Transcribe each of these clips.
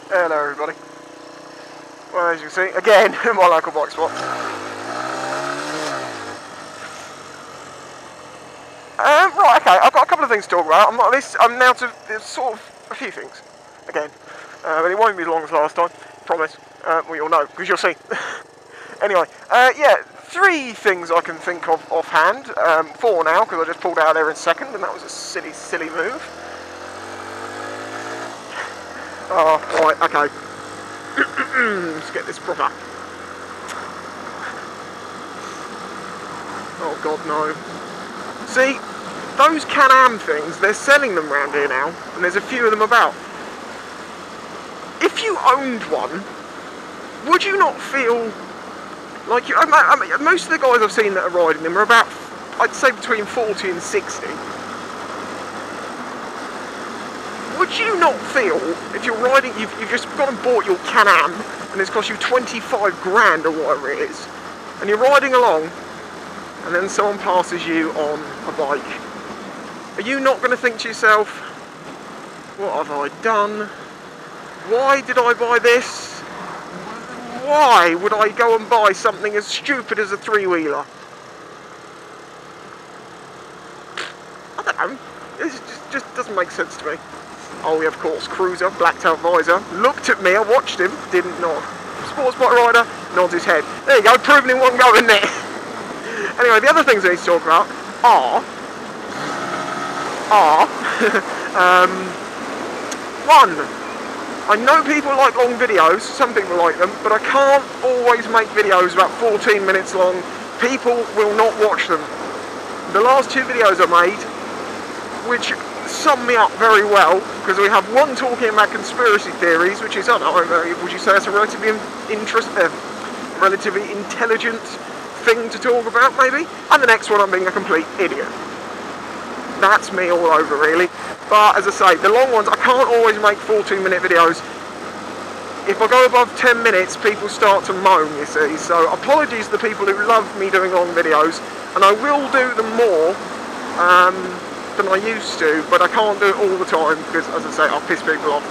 Hello everybody. Well, as you can see, again, my local bike spot. Right, okay, I've got a couple of things to talk about. I'm now to sort of a few things, again. But it won't be as long as last time, promise. Well, you'll know, because you'll see. Anyway, yeah, 3 things I can think of offhand. 4 now, because I just pulled out there in second, and that was a silly, silly move. Oh, right, okay. Let's get this proper. Oh god, no. See, those Can-Am things, they're selling them around here now, and there's a few of them about. If you owned one, would you not feel like you... I mean, most of the guys I've seen that are riding them are about, I'd say, between 40 and 60. Would you not feel, if you're riding, you've just gone and bought your Can-Am, and it's cost you 25 grand or whatever it is, and you're riding along, and then someone passes you on a bike, are you not going to think to yourself, what have I done? Why did I buy this? Why would I go and buy something as stupid as a 3-wheeler? I don't know, it just doesn't make sense to me. Oh yeah, of course, cruiser, blacked out visor, looked at me, I watched him, didn't nod. Sports bike rider, nods his head. There you go, proving in one go, isn't it? Anyway, the other things I need to talk about are one, I know people like long videos, some people like them, but I can't always make videos about 14 minutes long. People will not watch them. The last 2 videos I made, which sum me up very well, because we have one talking about conspiracy theories, which is, I don't know, would you say that's a relatively relatively intelligent thing to talk about, maybe? And the next one I'm being a complete idiot. That's me all over, really. But as I say, the long ones, I can't always make 14-minute videos. If I go above 10 minutes, people start to moan, you see. So apologies to the people who love me doing long videos, and I will do them more than I used to, but I can't do it all the time, because, as I say, I'll piss people off,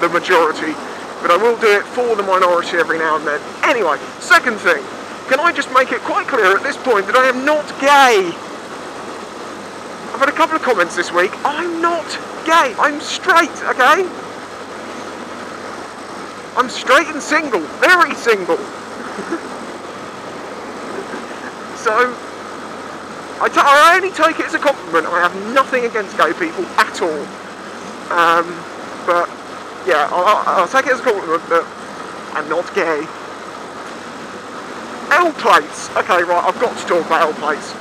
the majority. But I will do it for the minority every now and then. Anyway, second thing, can I just make it quite clear at this point that I am not gay? I've had a couple of comments this week. I'm not gay. I'm straight, okay? I'm straight and single. Very single. So, I only take it as a compliment. I have nothing against gay people at all. But, yeah, I'll take it as a compliment that I'm not gay. L plates. Okay, right, I've got to talk about L plates.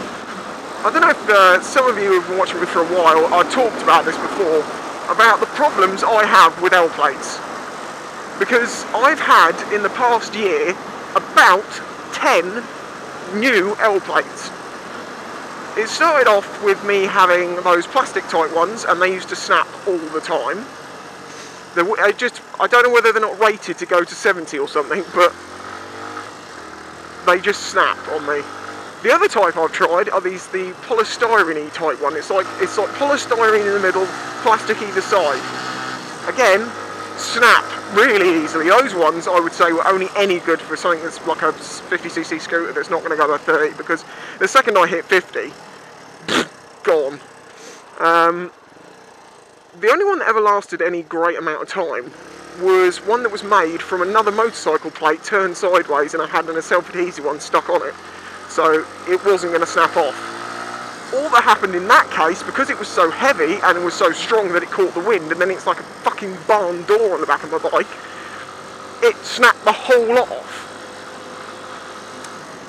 I don't know if some of you have been watching me for a while. I talked about this before, about the problems I have with L plates. Because I've had, in the past year, about 10 new L plates. It started off with me having those plastic type ones, and they used to snap all the time. I don't know whether they're not rated to go to 70 or something, but they just snap on me. The other type I've tried are the polystyrene type one. It's like polystyrene in the middle, plastic either side. Again, snap really easily. Those ones I would say were only any good for something that's like a 50cc scooter that's not going to go over 30, because the second I hit 50, gone. The only one that ever lasted any great amount of time was one that was made from another motorcycle plate turned sideways, and I had a self-adhesive one stuck on it, so it wasn't going to snap off. All that happened in that case, because it was so heavy and it was so strong that it caught the wind, and then it's like a fucking barn door on the back of my bike, it snapped the whole lot off.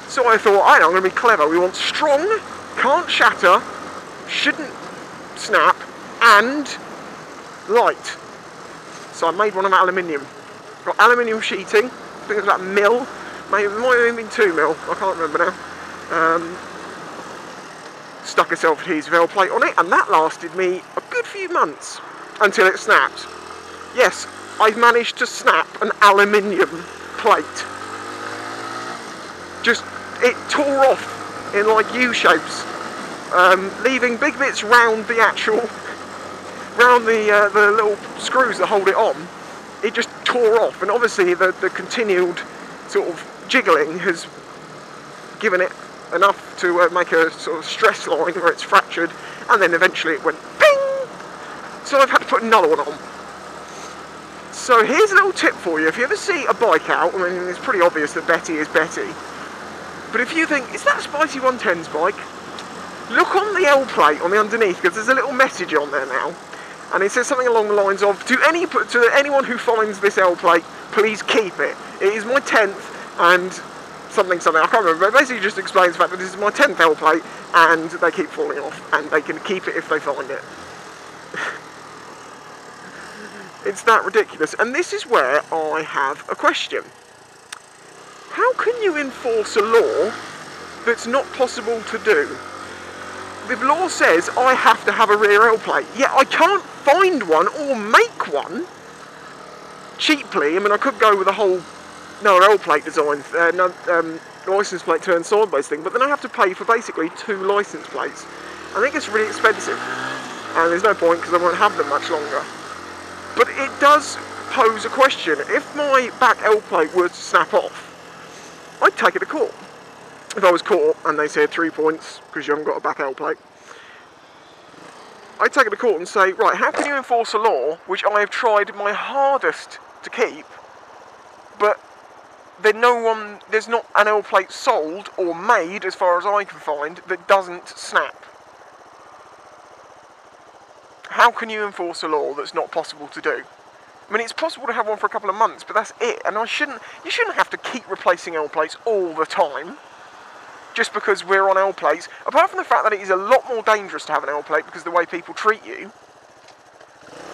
So I thought, I'm going to be clever. We want strong, can't shatter, shouldn't snap, and light. So I made one of aluminium. Got aluminium sheeting, I think it was about a mil, maybe it might have been 2 mil, I can't remember now. Stuck a self-adhesive L plate on it, and that lasted me a good few months until it snapped. Yes, I've managed to snap an aluminium plate. Just, it tore off in like U-shapes. leaving big bits round the actual, round the little screws that hold it on. It just tore off, and obviously the continued sort of jiggling has given it enough to make a sort of stress line where it's fractured, and then eventually it went bing! So I've had to put another one on. So here's a little tip for you. If you ever see a bike out, I mean, it's pretty obvious that Betty is Betty, but if you think, is that a Spicy 110's bike? Look on the L plate on the underneath, because there's a little message on there now, and it says something along the lines of, to anyone who finds this L plate, please keep it. It is my 10th, and something, I can't remember, but it basically just explains the fact that this is my 10th L plate, and they keep falling off, and they can keep it if they find it. It's that ridiculous, and this is where I have a question. How can you enforce a law that's not possible to do? The law says I have to have a rear L plate, yet I can't find one or make one cheaply. I mean, I could go with a whole no L plate design, license plate turn sideways thing, but then I have to pay for basically 2 license plates. I think it's really expensive, and there's no point because I won't have them much longer. But it does pose a question. If my back L plate were to snap off, I'd take it to court. If I was caught and they said 3 points because you haven't got a back L plate, I'd take it to court and say, right, how can you enforce a law which I have tried my hardest to keep, but there's not an L plate sold or made, as far as I can find, that doesn't snap? How can you enforce a law that's not possible to do? I mean, it's possible to have one for a couple of months, but that's it. And you shouldn't have to keep replacing L plates all the time, just because we're on L plates. Apart from the fact that it is a lot more dangerous to have an L plate because of the way people treat you.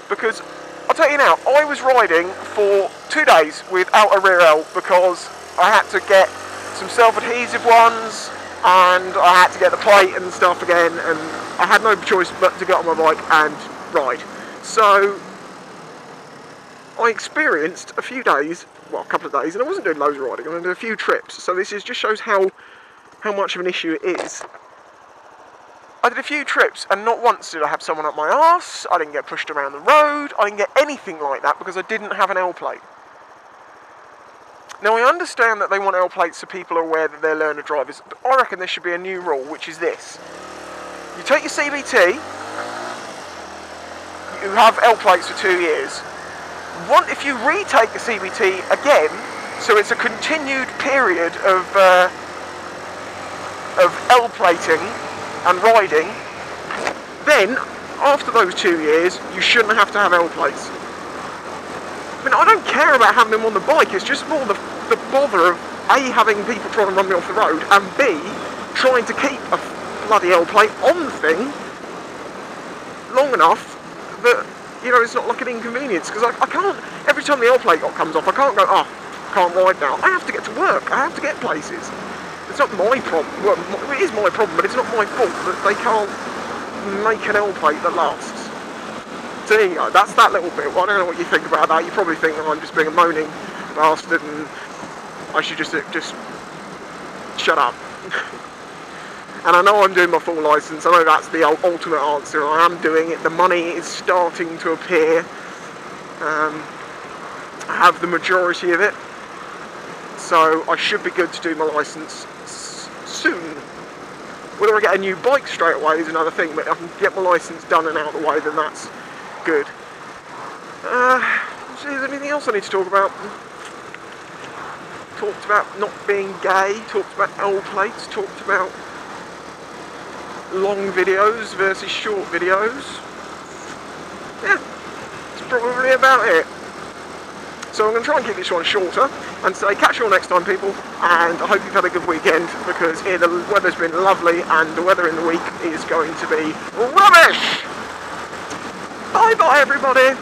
Because, I'll tell you now, I was riding for 2 days without a rear L because I had to get some self-adhesive ones, and I had to get the plate and stuff again, and I had no choice but to get on my bike and ride. So I experienced a few days, well, a couple of days, and I wasn't doing loads of riding, I did a few trips, so this just shows how much of an issue it is. I did a few trips, and not once did I have someone up my arse, I didn't get pushed around the road, I didn't get anything like that because I didn't have an L plate. Now, I understand that they want L plates so people are aware that they're learner drivers, but I reckon there should be a new rule, which is this. You take your CBT, you have L plates for 2 years. If you retake the CBT again, so it's a continued period of L plating and riding, then, after those 2 years, you shouldn't have to have L plates. I mean, I don't care about having them on the bike, it's just more the bother of A, having people trying to run me off the road, and B, trying to keep a bloody L plate on the thing long enough that, you know, it's not like an inconvenience, because I can't, every time the L plate comes off, I can't go, oh, can't ride now. I have to get to work, I have to get places. It's not my problem, well, it is my problem, but it's not my fault that they can't make an L plate that lasts. So there you go, that's that little bit. Well, I don't know what you think about that. You probably think that I'm just being a moaning bastard and I should just shut up. And I know I'm doing my full licence, I know that's the ultimate answer, I am doing it, the money is starting to appear, I have the majority of it, so I should be good to do my licence soon. Whether I get a new bike straight away is another thing, but if I can get my licence done and out of the way, then that's good. Is there anything else I need to talk about? Talked about not being gay, talked about L plates, talked about long videos versus short videos. Yeah, that's probably about it. So I'm going to try and keep this one shorter and say catch you all next time, people, and I hope you've had a good weekend, because here the weather's been lovely and the weather in the week is going to be rubbish. Bye bye everybody.